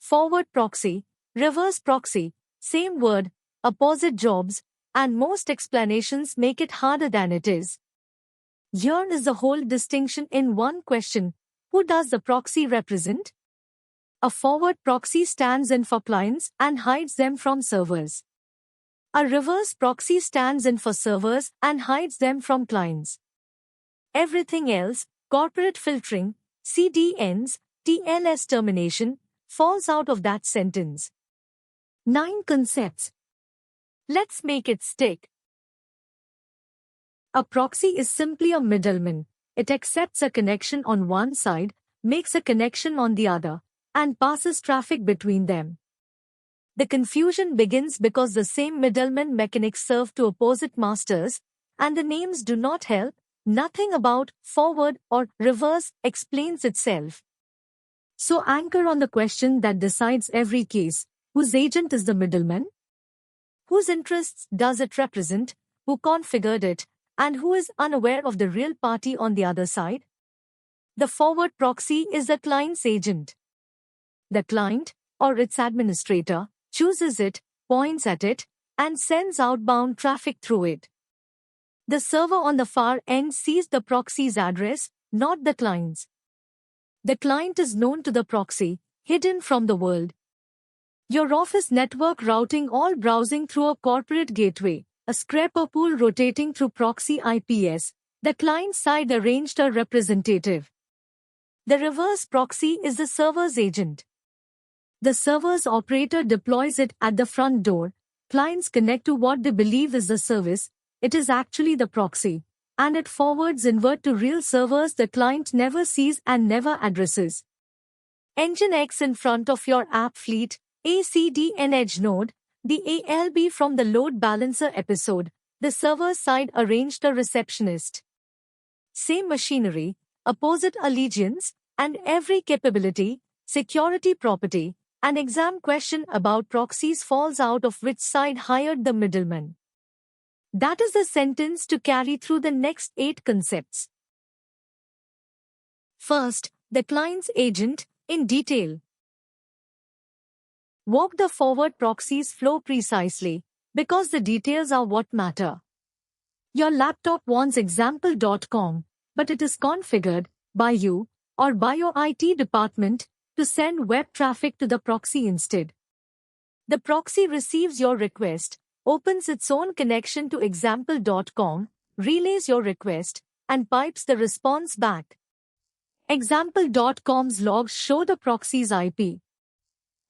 forward proxy, reverse proxy, same word, opposite jobs, and most explanations make it harder than it is. Here is the whole distinction in one question. Who does the proxy represent? A forward proxy stands in for clients and hides them from servers. A reverse proxy stands in for servers and hides them from clients. Everything else, corporate filtering, CDNs, TLS termination, falls out of that sentence. 9 concepts. Let's make it stick. A proxy is simply a middleman. It accepts a connection on one side, makes a connection on the other, and passes traffic between them. The confusion begins because the same middleman mechanics serve to opposite masters, and the names do not help. Nothing about forward or reverse explains itself. So anchor on the question that decides every case: whose agent is the middleman? Whose interests does it represent? Who configured it? And who is unaware of the real party on the other side? The forward proxy is the client's agent. The client, or its administrator, chooses it, points at it, and sends outbound traffic through it. The server on the far end sees the proxy's address, not the client's. The client is known to the proxy, hidden from the world. Your office network routing all browsing through a corporate gateway, a scraper pool rotating through proxy IPS, the client side arranged a representative. The reverse proxy is the server's agent. The server's operator deploys it at the front door. Clients connect to what they believe is the service. It is actually the proxy. And it forwards invert to real servers the client never sees and never addresses. Nginx in front of your app fleet, ACDN Edge node, the ALB from the load balancer episode, the server side arranged a receptionist. Same machinery, opposite allegiance, and every capability, security property, an exam question about proxies falls out of which side hired the middleman. That is the sentence to carry through the next 8 concepts. First, the client's agent, in detail. Walk the forward proxy's flow precisely, because the details are what matter. Your laptop wants example.com, but it is configured, by you, or by your IT department, to send web traffic to the proxy instead. The proxy receives your request, opens its own connection to example.com, relays your request, and pipes the response back. Example.com's logs show the proxy's IP.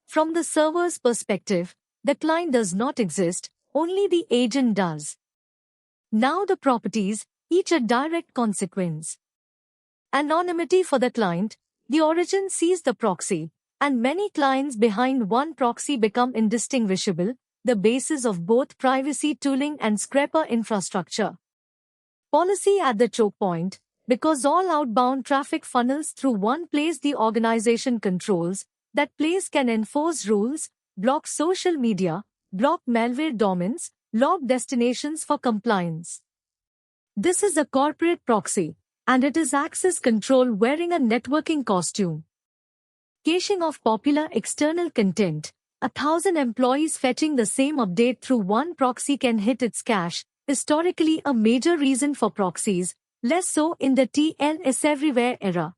From the server's perspective, the client does not exist, only the agent does. Now the properties, each a direct consequence. Anonymity for the client. The origin sees the proxy, and many clients behind one proxy become indistinguishable, the basis of both privacy tooling and scraper infrastructure. Policy at the choke point. Because all outbound traffic funnels through one place the organization controls, that place can enforce rules, block social media, block malware domains, log destinations for compliance. This is a corporate proxy, and it is access control wearing a networking costume. Caching of popular external content. 1,000 employees fetching the same update through one proxy can hit its cache, historically a major reason for proxies, less so in the TLS everywhere era.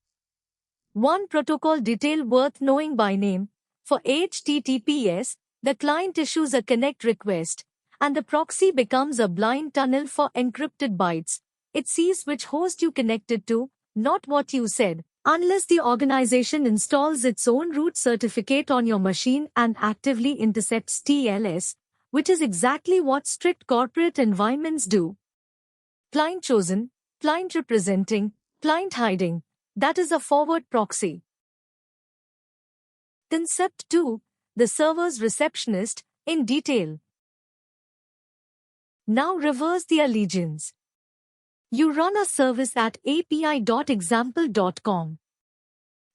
One protocol detail worth knowing by name. For HTTPS, the client issues a connect request, and the proxy becomes a blind tunnel for encrypted bytes. It sees which host you connected to, not what you said, unless the organization installs its own root certificate on your machine and actively intercepts TLS, which is exactly what strict corporate environments do. Client chosen, client representing, client hiding. That is a forward proxy. Concept 2. The server's receptionist, in detail. Now reverse the allegiance. You run a service at api.example.com.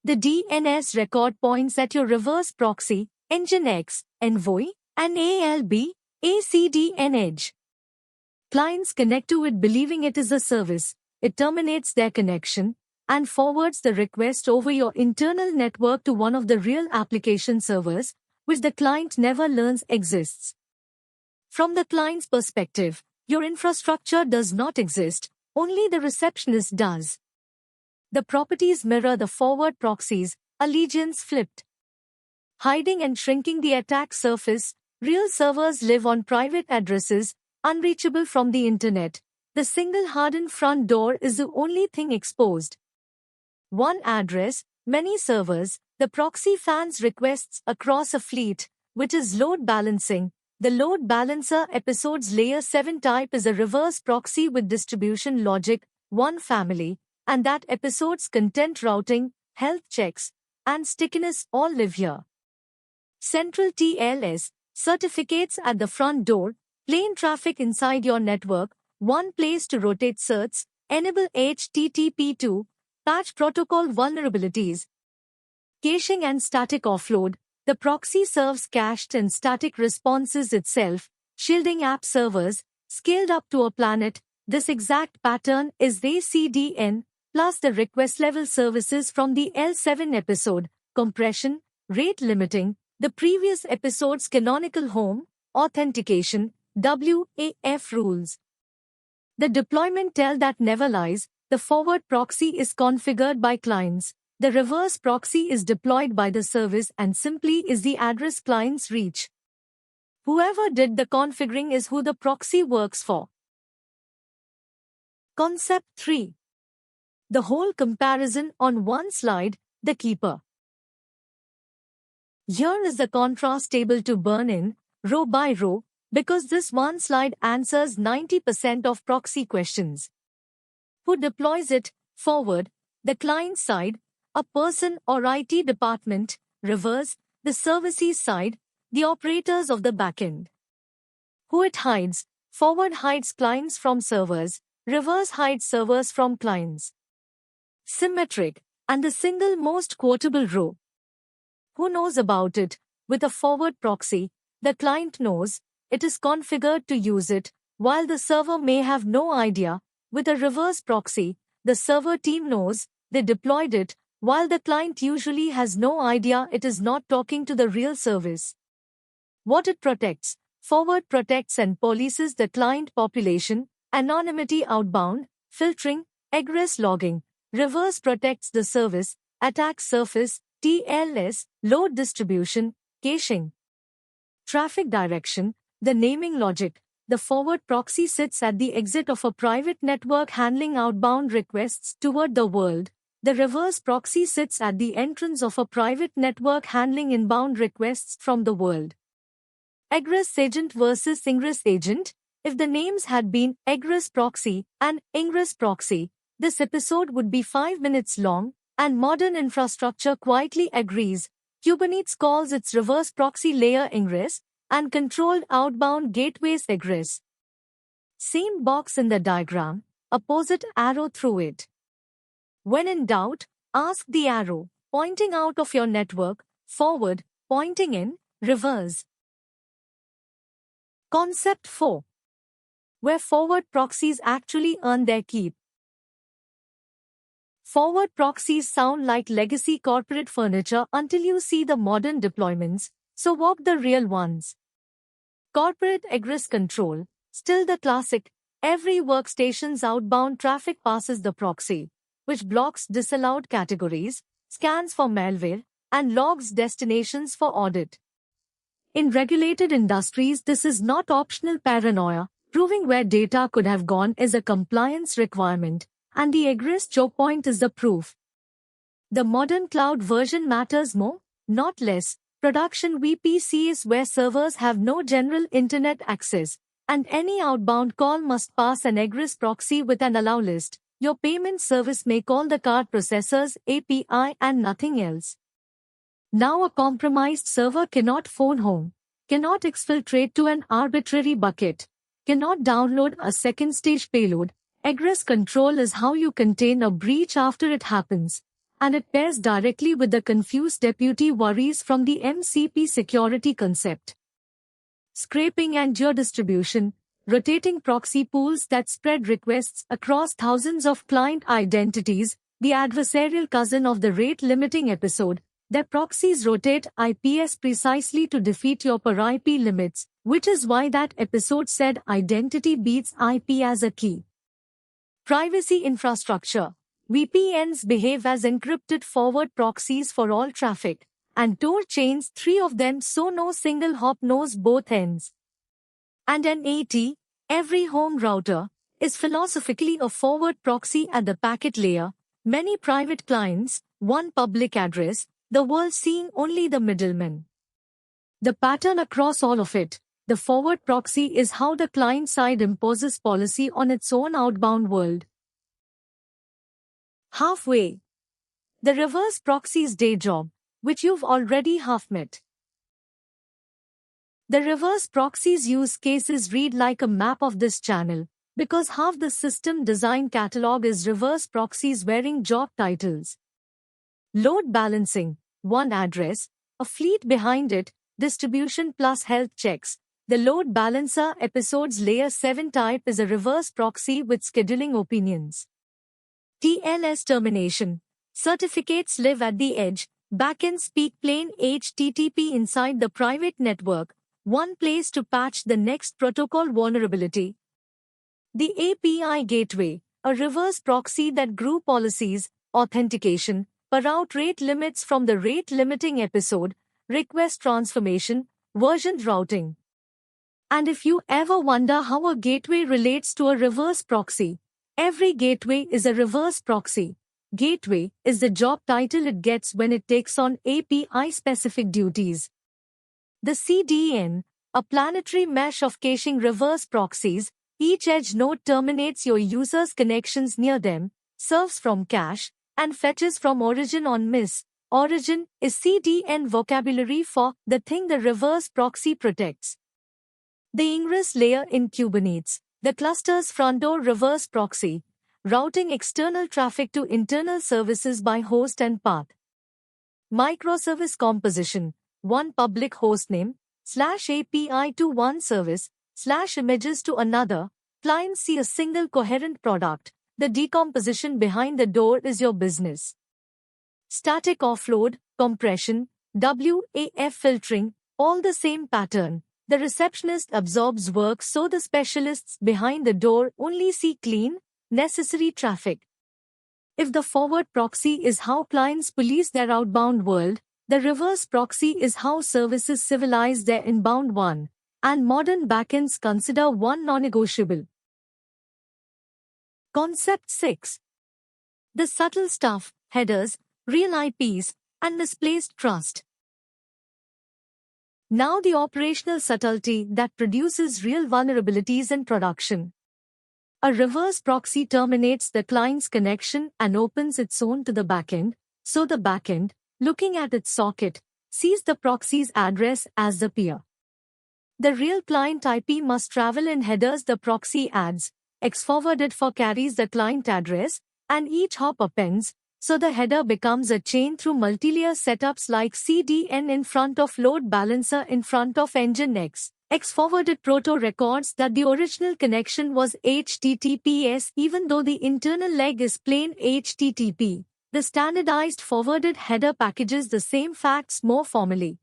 The DNS record points at your reverse proxy, Nginx, Envoy, and ALB, ACDN Edge. Clients connect to it believing it is a service. It terminates their connection, and forwards the request over your internal network to one of the real application servers, which the client never learns exists. From the client's perspective, your infrastructure does not exist, only the receptionist does. The properties mirror the forward proxies, allegiance flipped. Hiding and shrinking the attack surface, real servers live on private addresses, unreachable from the internet. The single hardened front door is the only thing exposed. One address, many servers, the proxy fans requests across a fleet, which is load balancing. The load balancer episodes layer 7 type is a reverse proxy with distribution logic, one family, and that episode's content routing, health checks, and stickiness all live here. Central TLS, certificates at the front door, plain traffic inside your network, one place to rotate certs, enable HTTP2, patch protocol vulnerabilities. Caching and static offload, the proxy serves cached and static responses itself, shielding app servers, scaled up to a planet. This exact pattern is the CDN, plus the request level services from the L7 episode, compression, rate limiting, the previous episode's canonical home, authentication, WAF rules. The deployment tell that never lies, the forward proxy is configured by clients. The reverse proxy is deployed by the service and simply is the address clients reach. Whoever did the configuring is who the proxy works for. Concept 3. The whole comparison on one slide, the keeper. Here is the contrast table to burn in, row by row, because this one slide answers 90% of proxy questions. Who deploys it? Forward, the client side, a person or IT department. Reverse, the services side, the operators of the backend. Who it hides? Forward hides clients from servers, reverse hides servers from clients. Symmetric, and the single most quotable row. Who knows about it? With a forward proxy, the client knows, it is configured to use it, while the server may have no idea. With a reverse proxy, the server team knows, they deployed it, while the client usually has no idea it is not talking to the real service. What it protects? Forward protects and polices the client population, anonymity outbound, filtering, egress logging. Reverse protects the service, attack surface, TLS, load distribution, caching. Traffic direction, the naming logic. The forward proxy sits at the exit of a private network handling outbound requests toward the world. The reverse proxy sits at the entrance of a private network handling inbound requests from the world. Egress agent versus ingress agent. If the names had been egress proxy and ingress proxy, this episode would be 5 minutes long, and modern infrastructure quietly agrees. Kubernetes calls its reverse proxy layer ingress, and controlled outbound gateways egress. Same box in the diagram, opposite arrow through it. When in doubt, ask the arrow, pointing out of your network, forward, pointing in, reverse. Concept 4. Where forward proxies actually earn their keep. Forward proxies sound like legacy corporate furniture until you see the modern deployments, so walk the real ones. Corporate egress control, still the classic. Every workstation's outbound traffic passes the proxy, which blocks disallowed categories, scans for malware, and logs destinations for audit. In regulated industries, this is not optional paranoia. Proving where data could have gone is a compliance requirement, and the egress choke point is the proof. The modern cloud version matters more, not less. Production VPC is where servers have no general internet access, and any outbound call must pass an egress proxy with an allow list. Your payment service may call the card processor's API and nothing else. Now a compromised server cannot phone home, cannot exfiltrate to an arbitrary bucket, cannot download a second stage payload. Egress control is how you contain a breach after it happens, and it pairs directly with the confused deputy worries from the MCP security concept. Scraping and geo-distribution, rotating proxy pools that spread requests across thousands of client identities, the adversarial cousin of the rate-limiting episode. Their proxies rotate IPs precisely to defeat your per-IP limits, which is why that episode said identity beats IP as a key. Privacy infrastructure. VPNs behave as encrypted forward proxies for all traffic, and Tor chains 3 of them so no single hop knows both ends. And an AT, every home router, is philosophically a forward proxy at the packet layer, many private clients, one public address, the world seeing only the middleman. The pattern across all of it, the forward proxy is how the client side imposes policy on its own outbound world. Halfway. The reverse proxy's day job, which you've already half met. The reverse proxy's use cases read like a map of this channel, because half the system design catalog is reverse proxies wearing job titles. Load balancing, one address, a fleet behind it, distribution plus health checks. The load balancer episode's layer 7 type is a reverse proxy with scheduling opinions. TLS termination. Certificates live at the edge, backends speak plain HTTP inside the private network, one place to patch the next protocol vulnerability. The API gateway, a reverse proxy that grew policies, authentication, per-out rate limits from the rate-limiting episode, request transformation, version routing. And if you ever wonder how a gateway relates to a reverse proxy, every gateway is a reverse proxy. Gateway is the job title it gets when it takes on API-specific duties. The CDN, a planetary mesh of caching reverse proxies, each edge node terminates your user's connections near them, serves from cache, and fetches from origin on miss. Origin is CDN vocabulary for the thing the reverse proxy protects. The ingress layer in Kubernetes, the cluster's front door reverse proxy, routing external traffic to internal services by host and path. Microservice composition, one public hostname, /API to one service, /images to another, clients see a single coherent product, the decomposition behind the door is your business. Static offload, compression, WAF filtering, all the same pattern. The receptionist absorbs work so the specialists behind the door only see clean, necessary traffic. If the forward proxy is how clients police their outbound world, the reverse proxy is how services civilize their inbound one, and modern backends consider one non-negotiable. Concept 6. The subtle stuff, headers, real IPs, and misplaced trust. Now the operational subtlety that produces real vulnerabilities in production. A reverse proxy terminates the client's connection and opens its own to the backend, so the backend, looking at its socket, sees the proxy's address as the peer. The real client IP must travel in headers the proxy adds, X-forwarded for carries the client address, and each hop appends, so the header becomes a chain through multilayer setups like CDN in front of load balancer in front of Nginx. X-forwarded proto records that the original connection was HTTPS even though the internal leg is plain HTTP. The standardized forwarded header packages the same facts more formally.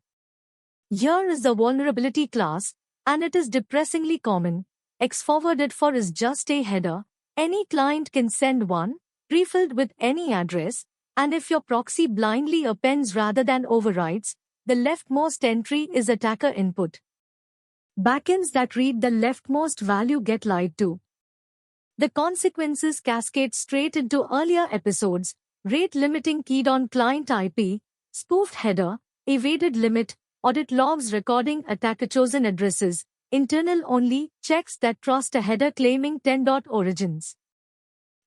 Here is the vulnerability class, and it is depressingly common. X-forwarded for is just a header. Any client can send one, prefilled with any address, and if your proxy blindly appends rather than overrides, the leftmost entry is attacker input. Backends that read the leftmost value get lied to. The consequences cascade straight into earlier episodes, rate limiting keyed on client IP, spoofed header, evaded limit, audit logs recording attacker chosen addresses, internal only, checks that trust a header claiming 10. Origins.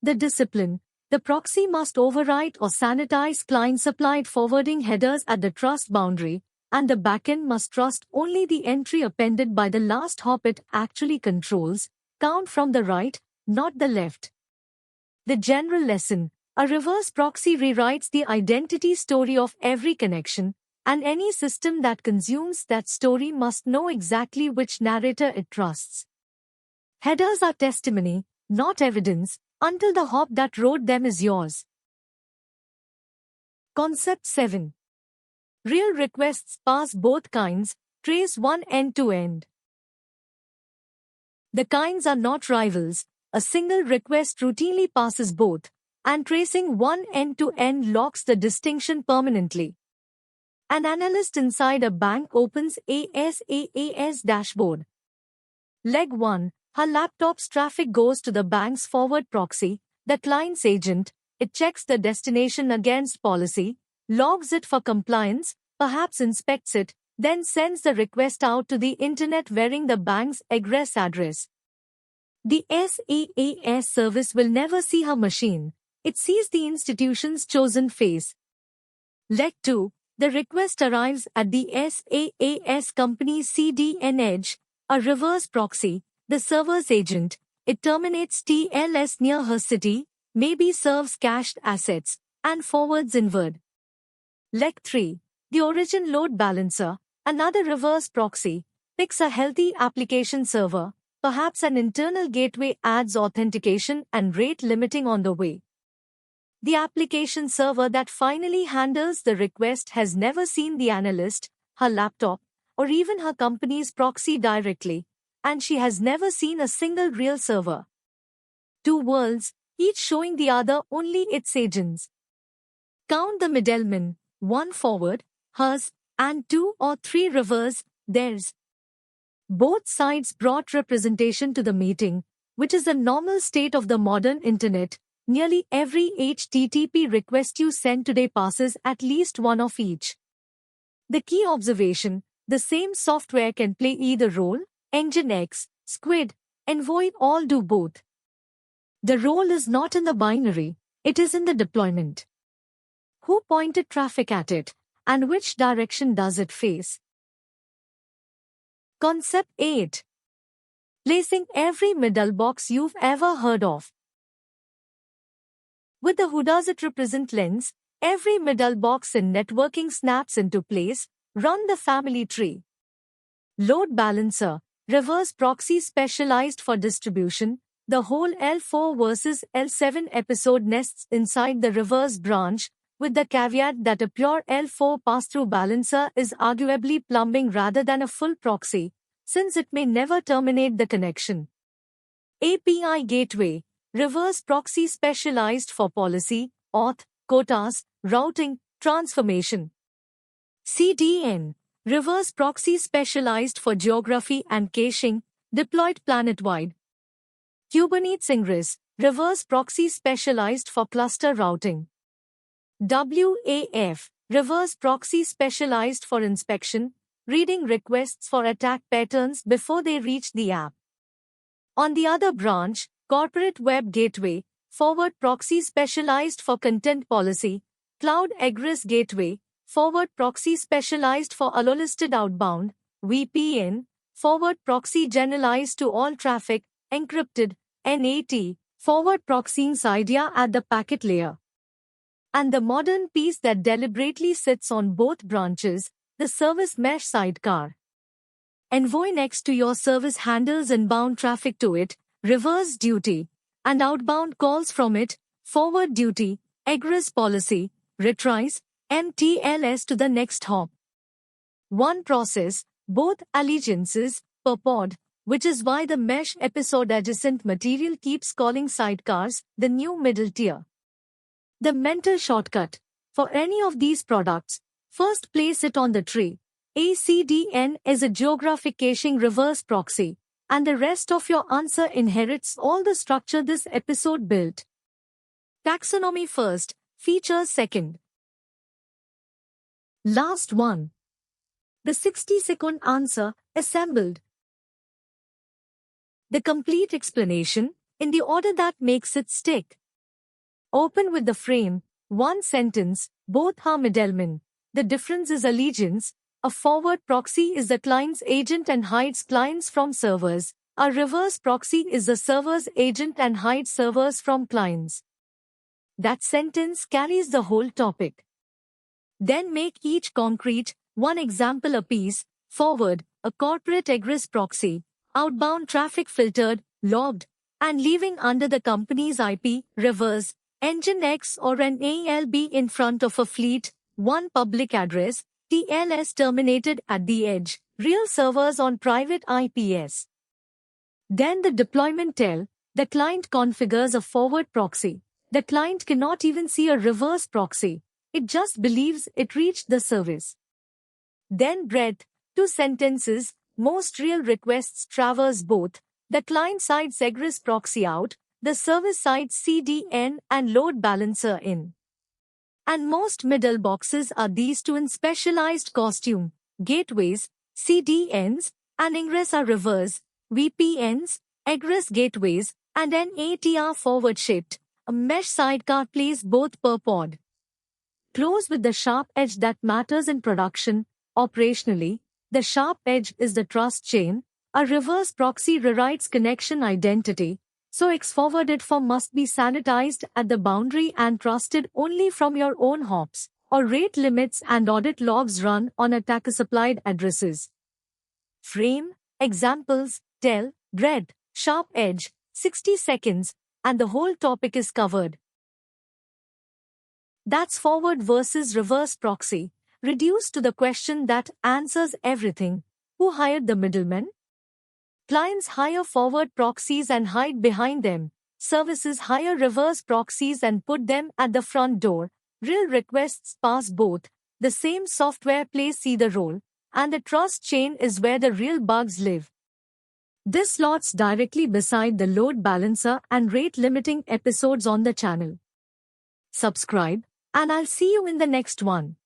The discipline. The proxy must overwrite or sanitize client-supplied forwarding headers at the trust boundary, and the backend must trust only the entry appended by the last hop it actually controls, count from the right, not the left. The general lesson. A reverse proxy rewrites the identity story of every connection, and any system that consumes that story must know exactly which narrator it trusts. Headers are testimony, not evidence, until the hop that wrote them is yours. Concept 7. Real requests pass both kinds, trace one end to end. The kinds are not rivals. A single request routinely passes both, and tracing one end to end locks the distinction permanently. An analyst inside a bank opens a SaaS dashboard. Leg 1. Her laptop's traffic goes to the bank's forward proxy, the client's agent. It checks the destination against policy, logs it for compliance, perhaps inspects it, then sends the request out to the internet wearing the bank's egress address. The SaaS service will never see her machine. It sees the institution's chosen face. Leg 2. The request arrives at the SaaS company's CDN edge, a reverse proxy, the server's agent. It terminates TLS near her city, maybe serves cached assets, and forwards inward. Leg 3. The origin load balancer, another reverse proxy, picks a healthy application server, perhaps an internal gateway, adds authentication and rate limiting on the way. The application server that finally handles the request has never seen the analyst, her laptop, or even her company's proxy directly, and she has never seen a single real server. Two worlds, each showing the other only its agents. Count the middlemen, one forward, hers, and two or three reverse, theirs. Both sides brought representation to the meeting, which is the normal state of the modern internet. Nearly every HTTP request you send today passes at least one of each. The key observation: the same software can play either role. Nginx, Squid, Envoy all do both. The role is not in the binary, it is in the deployment. Who pointed traffic at it, and which direction does it face? Concept 8. Placing every middle box you've ever heard of. With the who does it represent lens, every middle box in networking snaps into place. Run the family tree. Load balancer, reverse proxy specialized for distribution. The whole L4 versus L7 episode nests inside the reverse branch, with the caveat that a pure L4 pass-through balancer is arguably plumbing rather than a full proxy, since it may never terminate the connection. API gateway, reverse proxy specialized for policy, auth, quotas, routing, transformation. CDN, reverse proxy specialized for geography and caching, deployed planet-wide. Kubernetes Ingress, reverse proxy specialized for cluster routing. WAF, reverse proxy specialized for inspection, reading requests for attack patterns before they reach the app. On the other branch, corporate web gateway, forward proxy specialized for content policy, cloud egress gateway, forward proxy specialized for allolisted outbound, VPN, forward proxy generalized to all traffic, encrypted, NAT, forward proxying's idea at the packet layer. And the modern piece that deliberately sits on both branches, the service mesh sidecar. Envoy next to your service handles inbound traffic to it, reverse duty, and outbound calls from it, forward duty, egress policy, retries, MTLS to the next hop. One process, both allegiances, per pod, which is why the mesh episode adjacent material keeps calling sidecars the new middle tier. The mental shortcut. For any of these products, first place it on the tree. A CDN is a geographic caching reverse proxy, and the rest of your answer inherits all the structure this episode built. Taxonomy first, features second. Last one. The 60-second answer, assembled. The complete explanation, in the order that makes it stick. Open with the frame, one sentence, both are middlemen. The difference is allegiance. A forward proxy is the client's agent and hides clients from servers. A reverse proxy is the server's agent and hides servers from clients. That sentence carries the whole topic. Then make each concrete, one example apiece. Forward, a corporate egress proxy, outbound traffic filtered, logged, and leaving under the company's IP. Reverse, Nginx or an ALB in front of a fleet, one public address, TLS terminated at the edge, real servers on private IPS. Then the deployment tell, the client configures a forward proxy. The client cannot even see a reverse proxy. It just believes it reached the service. Then breadth, 2 sentences, most real requests traverse both, the client-side egress proxy out, the server-side CDN and load balancer in. And most middle boxes are these two in specialized costume, gateways, CDNs, and ingress are reverse, VPNs, egress gateways, and an ATR forward shift. A mesh sidecar plays both per pod. Close with the sharp edge that matters in production. Operationally, the sharp edge is the trust chain. A reverse proxy rewrites connection identity, so X-forwarded form must be sanitized at the boundary and trusted only from your own hops, or rate limits and audit logs run on attacker-supplied addresses. Frame, examples, tell, breadth, sharp edge, 60 seconds, and the whole topic is covered. That's forward versus reverse proxy, reduced to the question that answers everything. Who hired the middlemen? Clients hire forward proxies and hide behind them. Services hire reverse proxies and put them at the front door. Real requests pass both. The same software plays either role, and the trust chain is where the real bugs live. This slots directly beside the load balancer and rate limiting episodes on the channel. Subscribe, and I'll see you in the next one.